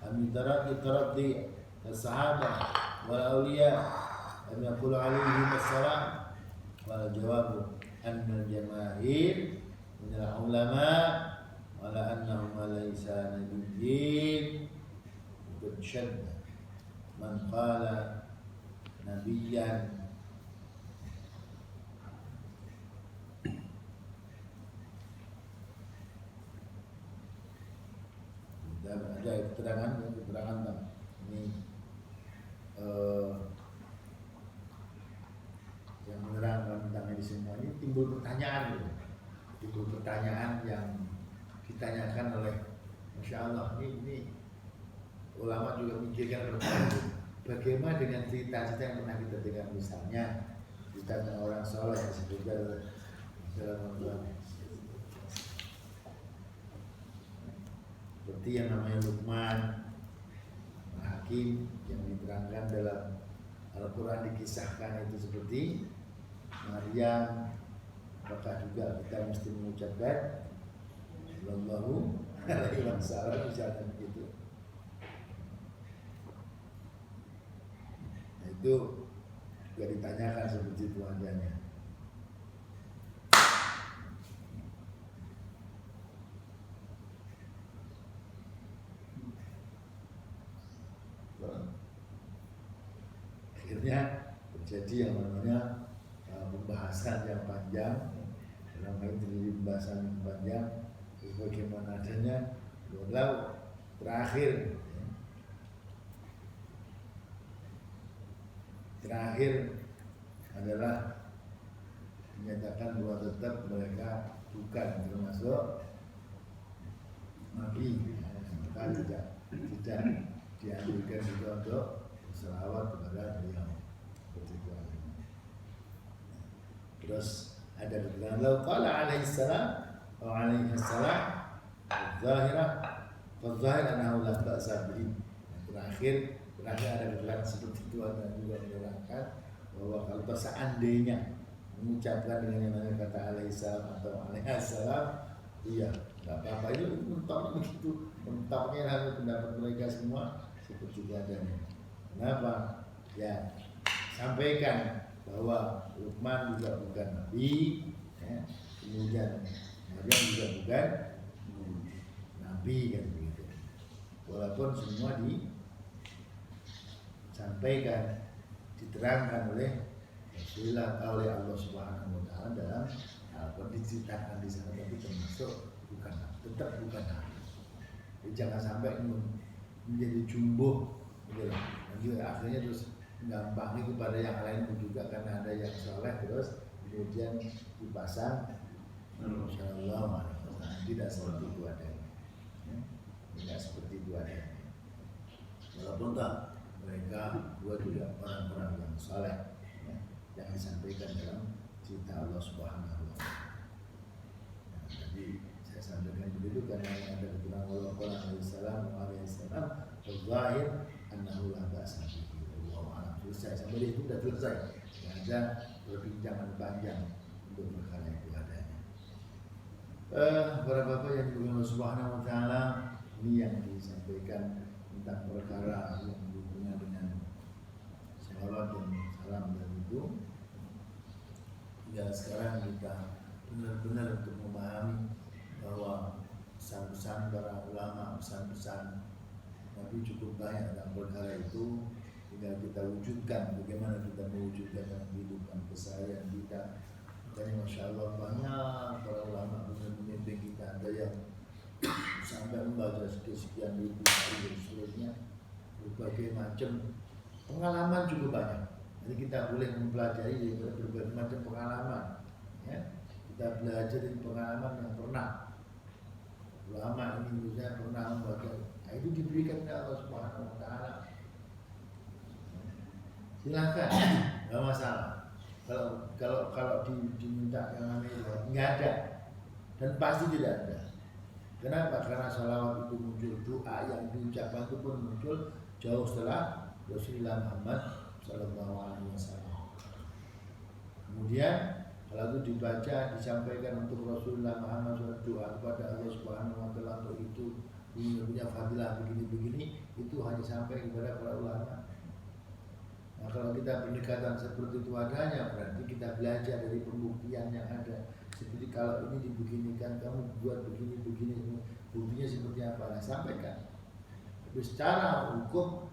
am taraddi as-sahabah wal awliya am yaqulu alaihim as-salam. Wal jawabu anna al-jamaahir min al-ulama wala annahum laysa nabiyyin qad shadda man qala nabiyyan ada keterangan ini yang menerangkan tentang semua ini timbul pertanyaan gitu. Timbul pertanyaan yang ditanyakan oleh Masya Allah ini ulama juga mikirkan pertanyaan bagaimana dengan cerita-cerita yang pernah kita dengar, misalnya cerita tentang orang soleh yang disebutkan dalam seperti yang namanya Luqman Hakim yang diterangkan dalam Al-Quran, dikisahkan itu seperti Maryam. Apakah juga kita mesti mengucapkan Sallallahu alaihi wasallam misalnya begitu. Nah, itu juga ditanyakan seperti itu adanya. Akhirnya terjadi yang namanya pembahasan yang panjang. Dalam hal ini pembahasan yang panjang bagaimana adanya. Lalu terakhir adalah menyatakan bahwa tetap mereka bukan termasuk nabi, maka tidak dianjurkan juga untuk selawat kepada beliau. Terus ada keterangan lalu qala alaihi salam wa alaihi salam zahir annahu la ba'sa bihi. Terakhir ada keterangan seperti itu, ada juga menerangkan bahwa kalau seandainya mengucapkan dengan yang namanya kata alaihi salam atau alaihi salam, iya nggak apa-apa, itu mentoknya begitu, mentoknya lalu pendapat mereka semua seperti itu adanya. Kenapa? Ya sampaikan bahwa Luqman juga bukan nabi, ya. Kemudian Maryam juga bukan nabi kan begitu. Walaupun semua disampaikan, diterangkan oleh Rasulullah, oleh Allah Subhanahu Wa Taala dalam Al-Quran, diceritakan di sana, tapi termasuk tetap bukan nabi. Jadi jangan sampai menjadi jumbo, gitu. Dan juga akhirnya terus gampangi kepada yang lain juga karena ada yang soleh terus kemudian dipasang Insyaallah tidak seperti itu adanya, ya. Tidak seperti itu adanya. Walaupun tak mereka dua juga orang-orang yang soleh, ya, yang disampaikan dalam cerita Allah Subhanahu Wa Taala. Nah, jadi saya sampaikan begitu karena ada keterangan Allah Alaihissalam al-zahir annahu la ba'sa bihi. Selesai, sampai itu sudah selesai. Tidak ada perbincangan panjang untuk perkara itu adanya. Para bapak yang dimuliakan Allah Subhanahu Wa Taala, ini yang disampaikan tentang perkara yang berhubungan dengan salawat dan salam dan itu. Ya sekarang kita benar-benar untuk memahami bahwa pesan-pesan para ulama, pesan-pesan Nabi cukup banyak tentang perkara itu. Tinggal kita wujudkan, bagaimana kita mewujudkan dalam kehidupan keseharian kita. Makanya Masya Allah banyak para ulama pemimpin kita, ada yang sampai membaca sekian ribu dan seterusnya, berbagai macam pengalaman juga banyak. Jadi kita boleh mempelajari dari berbagai macam pengalaman, ya. Kita belajar dari pengalaman yang pernah ulama ini misalnya pernah membaca, nah, itu diberikan oleh Allah Subhanahu Wa Taala. Silakan, nggak masalah. Kalau diminta yang namanya nggak ada dan pasti tidak ada. Kenapa? Karena salawat itu muncul, doa yang diucapkan itu pun muncul jauh setelah Rasulullah Muhammad Sallallahu Alaihi Wasallam. Kemudian kalau itu dibaca, disampaikan untuk Rasulullah Muhammad SAW, doa kepada Allah Subhanahu Wa Taala untuk itu punya fadilah begini-begini, itu hanya sampai kepada para ulama. Nah, kalau kita pendekatan seperti itu adanya, berarti kita belajar dari pembuktian yang ada. Seperti kalau ini dibeginikan, kamu buat begini-begini, buktinya seperti apa? Nah, sampaikan. Tapi secara hukum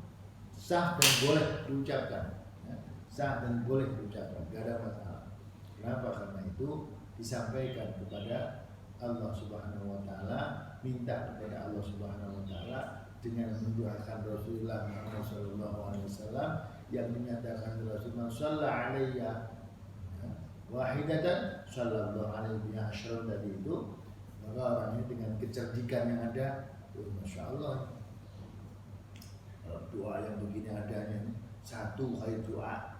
sah dan boleh diucapkan, ya. Sah dan boleh diucapkan, tidak ada masalah. Kenapa? Karena itu disampaikan kepada Allah Subhanahu Wa Taala, minta kepada Allah Subhanahu Wa Taala dengan mendoakan Rasulullah Muhammad Sallallahu Alaihi Wasallam yang menyatakan Rasulullah Sallallahu Alaihi Wasallam wahidatan sallallahu alaihi wasallam tadi itu, maka orang ini dengan kecerdikan yang ada, masya Allah, kalau doa yang begini adanya satu kali doa,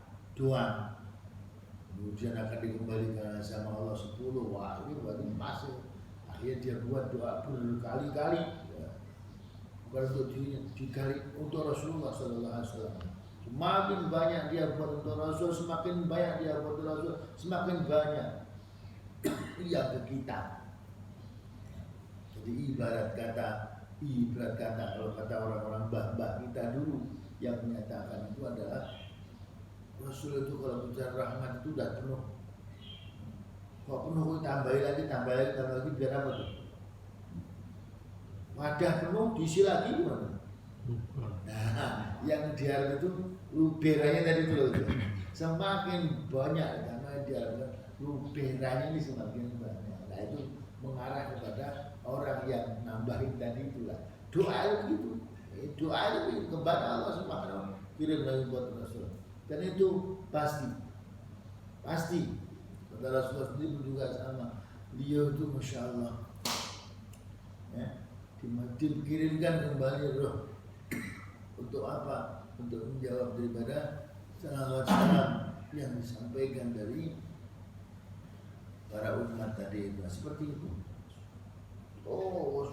kemudian akan dikembalikan sama Allah 10, wah ini berarti masih. Akhirnya dia buat doa berkali-kali, ya. Bukan untuk dirinya, dikali untuk Rasulullah Sallallahu Alaihi Wasallam. Semakin banyak dia buat untuk Rasul, semakin banyak dia buat untuk Rasul, semakin banyak ia ke kita. Jadi ibarat kata kalau kata orang-orang mbah-mbah kita dulu yang menyatakan itu adalah Rasul itu kalau bicara rahmat itu udah penuh. Kok penuh tambahin lagi biar apa tuh? Wadah penuh diisi lagi gimana? Nah, yang diharap itu luberanya tadi itu loh. Semakin banyak karena diharapkan luberanya ini semakin banyak. Nah itu mengarah kepada orang yang nambahin tadi itulah. Doa itu begitu. Doa itu begitu kepada Allah Subhanahu kirim lagi buat Rasul. Dan itu pasti. Kata Rasulullah sendiri juga sama. Beliau itu masya Allah, ya, dikirimkan kembali roh. Untuk apa? Untuk menjawab daripada salam yang disampaikan dari para umat tadi itu. Seperti itu. Oh,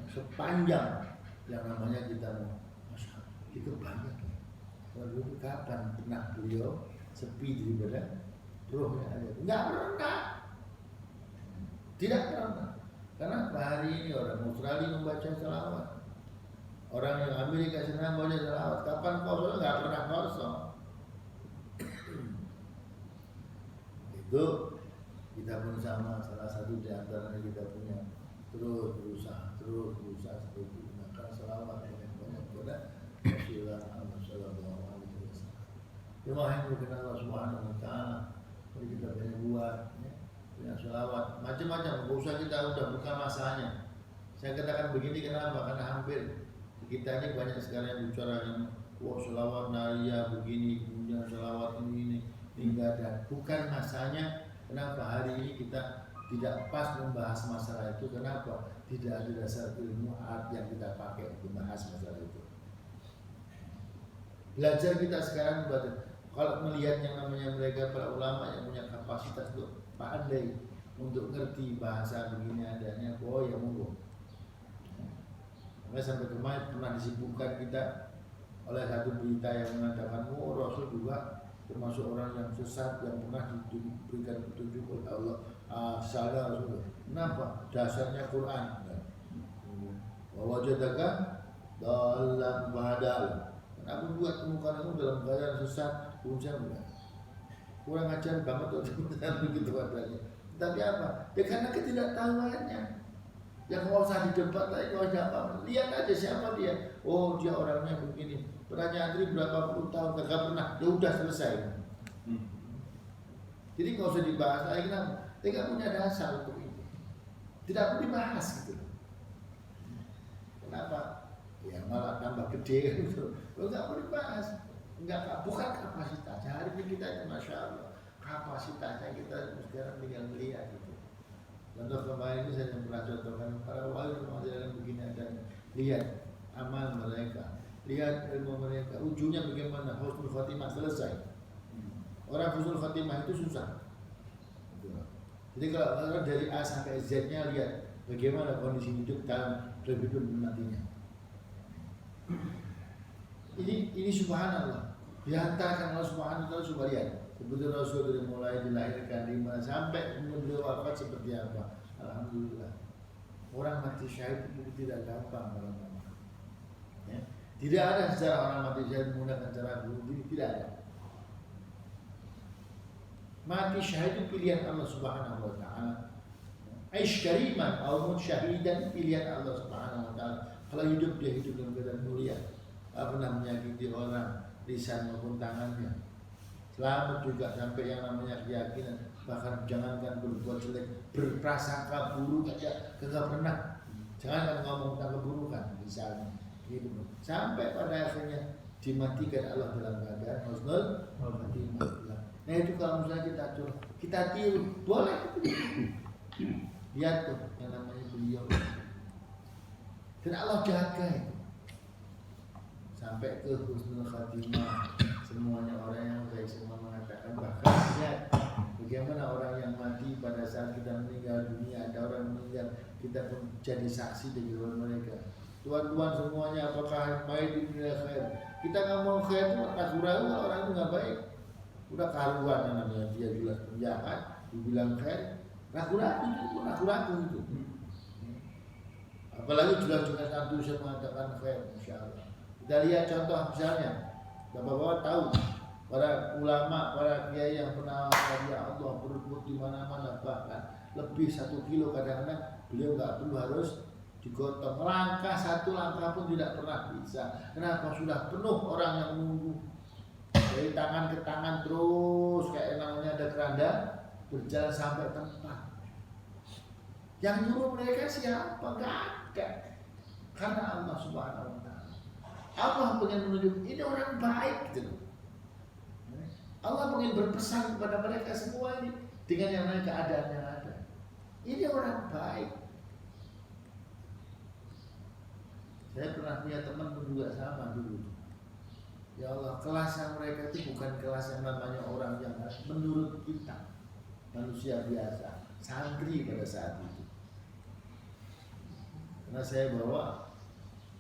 sepanjang yang namanya kita mau, itu banyak. Lalu kapan pernah beliau sepi daripada rohnya ada? Enggak pernah. Tidak pernah. Karena hari ini orang Australia membaca salawat, orang yang Amerika senang membaca salawat. Kapan kosong? Enggak pernah kosong. Itu kita pun sama, salah satu di antaranya kita punya terus berusaha seperti itu. Maka salawat yang banyak kepada Rasulullah Sallallahu Alaihi Wasallam. Terima kasih kepada Allah Subhanahu Wa Taala. Mari kita banyak buat, ya, punya salawat macam-macam. Gak usah kita udah bukan masanya. Saya katakan begini kenapa? Karena hampir kita ini banyak sekali yang bicara yang wah salawat naria begini, kemudian salawat ini hingga dan bukan masanya. Kenapa hari ini kita tidak pas membahas masalah itu? Kenapa? Tidak ada dasar ilmu yang kita pakai untuk membahas masalah itu. Belajar kita sekarang kalau melihat yang namanya mereka para ulama yang punya kapasitas untuk pandai untuk ngerti bahasa begini adanya, oh ya monggo. Maka sampai kemarin pernah disibukkan kita oleh satu berita yang mengatakan, oh Rasul juga termasuk orang yang sesat yang pernah diberikan petunjuk oleh Allah. Salah Rasul. Kenapa? Dasarnya Quran. Wa wajadaka dalam badal. Kenapa buat temukan kamu dalam keadaan sesat? Ujian enggak? Kurang ajar banget tuh begitu adanya. Tapi apa? Ya karena ketidaktahuannya. Yang nggak usah didebat lagi, nggak usah apa. Lihat aja siapa dia. Oh dia orangnya begini. Pernah nyantri berapa puluh tahun, gak pernah. Ya udah selesai. Jadi nggak usah dibahas lagi. Kenapa? Dia nggak punya dasar untuk itu. Tidak perlu dibahas gitu. Kenapa? Ya malah tambah gede gitu. Lo nggak perlu dibahas. Enggak, bukan kapasitasnya. Hari ini kita itu masya Allah kapasitasnya kita sekarang tinggal melihat gitu. Contoh kemarin ini saya pernah contohkan para wali mengajarkan begini adanya. Lihat amal mereka, lihat ilmu mereka. Ujungnya bagaimana? Husnul Khatimah selesai. Orang husnul Khatimah itu susah. Jadi kalau dari A sampai Z-nya lihat bagaimana kondisi hidup dalam hidup matinya. Ini subhanallah. Dihantarkan Allah Subhanahu wa taala coba lihat. Seperti Rasul dari mulai dilahirkan di mana sampai beliau wafat seperti apa. Alhamdulillah. Orang mati syahid itu tidak gampang teman-teman. Ya. Tidak ada sejarah orang mati syahid menggunakan cara bunuh diri, tidak ada. Mati syahid itu pilihan Allah Subhanahu wa taala. Aish kariman atau mut syahidan pilihan Allah Subhanahu wa taala. Kalau hidup dia hidup dalam keadaan mulia. Tak pernah menyakiti orang, lisan maupun tangannya. Selamat juga sampai yang namanya keyakinan. Bahkan jangankan berbuat jelek, berprasangka buruk aja enggak pernah. Jangankan ngomong tentang keburukan misalnya gitu. Sampai pada akhirnya dimatikan Allah dalam keadaan husnul khatimah. Nah Nah itu kalau misalnya kita curang, kita tiru, boleh. Lihat tuh yang namanya beliau. Dan Allah jaga itu sampai ke husnul khatimah. Semuanya orang yang baik semua mengatakan, bahkan lihat bagaimana orang yang mati pada saat kita meninggal dunia, ada orang meninggal, kita pun jadi saksi di depan mereka. Tuan-tuan semuanya apakah baik di dunia khair? Kita nggak mau khair itu ragu-ragu kalau orang itu nggak baik. Udah karuan namanya dia jelas penjahat, dibilang khair, ragu-ragu itu. Apalagi jelas-jelas antusias mengatakan khair, Masya Allah. Kita lihat contoh misalnya, Bapak-bapak tahu para ulama, para kiai yang pernah ya Allah berbuat di mana-mana, bahkan lebih 1 kilo kadang-kadang beliau nggak perlu harus digotong, langkah 1 langkah pun tidak pernah bisa. Kenapa? Sudah penuh orang yang menunggu dari tangan ke tangan terus kayak namanya ada keranda berjalan sampai tempat. Yang nyuruh mereka siapa? Gak ada. Karena Allah Subhanahu Wa Taala. Allah pengen menunjuk ini orang baik gitu. Allah pengen berpesan kepada mereka semua ini dengan yang namanya keadaan yang ada. Ini orang baik. Saya pernah punya teman pun juga sama dulu. Ya Allah, kelas yang mereka itu bukan kelas yang namanya orang yang menurut kita manusia biasa, santri pada saat itu. Karena saya bawa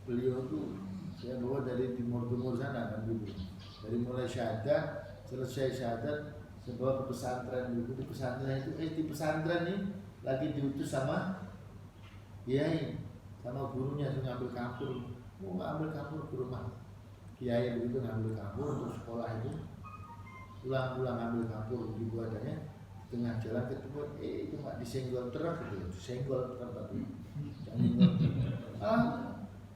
beliau itu, saya bawa dari timur sana kan dulu. Dari mulai syahadat, selesai syahadat, saya bawa ke pesantren dulu. Di pesantren itu, di pesantren ini lagi diutus sama kiai, sama gurunya suruh ngambil kapur. Mau ngambil kapur ke rumah kiai begitu, ngambil kapur untuk sekolah itu. Pulang-pulang ngambil kapur begitu adanya. Tengah jalan ketemu, itu nggak disenggol truk gitu, disenggol truk tadi.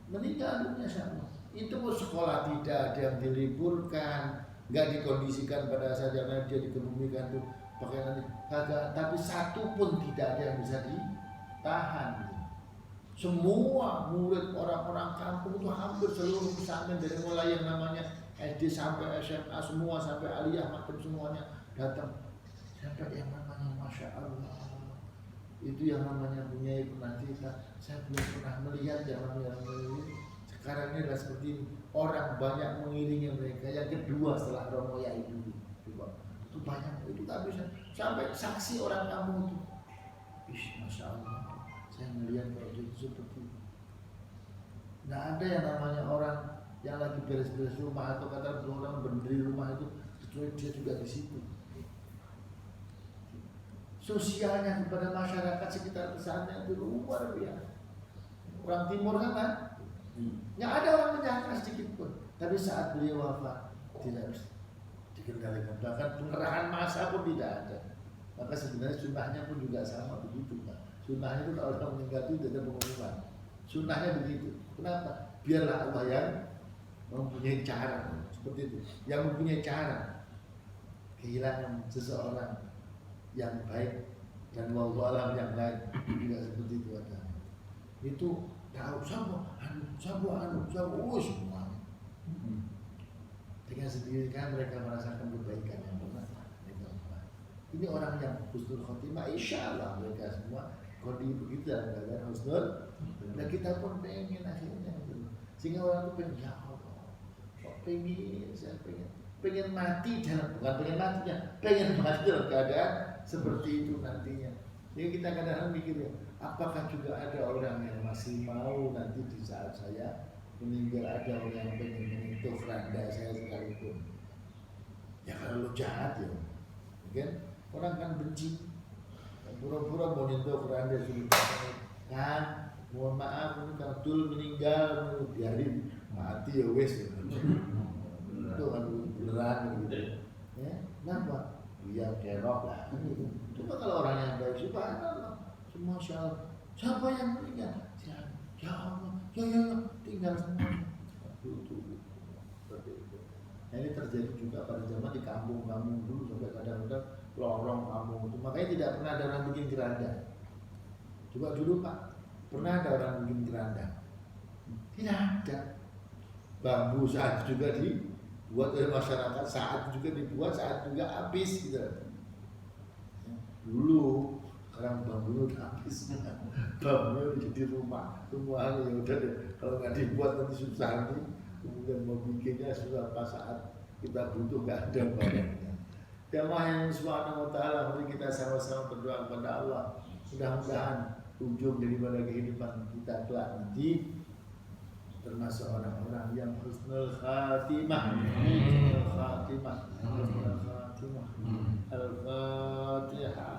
Meninggal dunia sama. Itu pun sekolah tidak ada yang diliburkan, nggak dikondisikan pada saat yang dia dikebumikan tuh pakai nanti kagak, tapi satu pun tidak ada yang bisa ditahan. Semua murid orang-orang kampung itu hampir seluruh pesantren dari mulai yang namanya SD sampai SMA semua sampai aliyah matem semuanya datang. Sampai yang namanya Masya Allah itu yang namanya punya pernah cerita, saya belum pernah melihat yang namanya ini. Sekarang ini adalah seperti ini. Orang banyak mengiringi mereka. Yang kedua setelah Romo Yai itu banyak, itu tak bisa sampai saksi orang kampung itu. Masya Allah, saya melihat kalau itu seperti itu. Nggak ada yang namanya orang yang lagi beres-beres rumah atau kata orang berdiri rumah itu kecuali dia juga di situ. Sosialnya kepada masyarakat sekitar pesantren itu luar biasa. Orang timur kan? Nggak ada orang menyangka sedikit pun. Tapi saat beliau wafat tidak bisa dikendalikan. Bahkan pengerahan massa pun tidak ada. Maka sebenarnya sunnahnya pun juga sama begitu, Pak. Sunnahnya itu kalau orang meninggal itu tidak ada pengumuman. Sunnahnya begitu. Kenapa? Biarlah Allah yang mempunyai cara seperti itu. Yang mempunyai cara kehilangan seseorang yang baik dan wallahu yang lain juga seperti itu ada. Itu tahu semua semua. Dengan sendiri kan mereka merasakan kebaikan yang pernah mereka buat. Ini orang yang husnul khotimah, insya Allah mereka semua kondisi begitu dalam keadaan husnul. Dan kita pun pengen akhirnya gitu. Sehingga orang itu pengen ya Allah, kok pengen saya pengen mati dalam bukan pengen matinya, pengen mati dalam keadaan seperti itu nantinya. Jadi kita kadang-kadang mikir ya, apakah juga ada orang yang masih mau nanti di saat saya meninggal ada orang yang pengen menyentuh keranda saya sekalipun. Ya kalau lu jahat ya, kan orang kan benci, pura-pura mau menyentuh keranda sudah kan. Mohon maaf, ini kalau dul meninggal, biarin mati ya wes. Itu kan beneran gitu. Ya, kenapa? Biar kerok lah. Cuma kalau orang yang baik subhanallah, semua siapa yang meninggal? Ya Allah, ya tinggal semuanya. Nah, ini terjadi juga pada zaman di kampung-kampung dulu sampai kadang-kadang lorong kampung itu. Makanya tidak pernah ada orang bikin keranda. Coba dulu Pak, pernah ada orang bikin keranda? Tidak ada. Bambu saat juga buat oleh masyarakat, saat juga dibuat, saat juga habis gitu. Dulu sekarang bambunya udah habis, bambunya udah jadi rumahan ya udah deh. Kalau nggak dibuat nanti susah nih, kemudian mau bikinnya sudah pas saat kita butuh nggak ada barangnya. Jamaah yang subhanahu wa ta'ala, mari kita sama-sama berdoa kepada Allah, mudah-mudahan ujung daripada kehidupan kita kelak nanti termasuk orang-orang yang husnul khatimah. Husnul khatimah. Husnul khatimah. Al-Fatihah.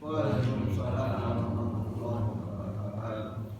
Waalaikumsalam warahmatullahi wabarakatuh.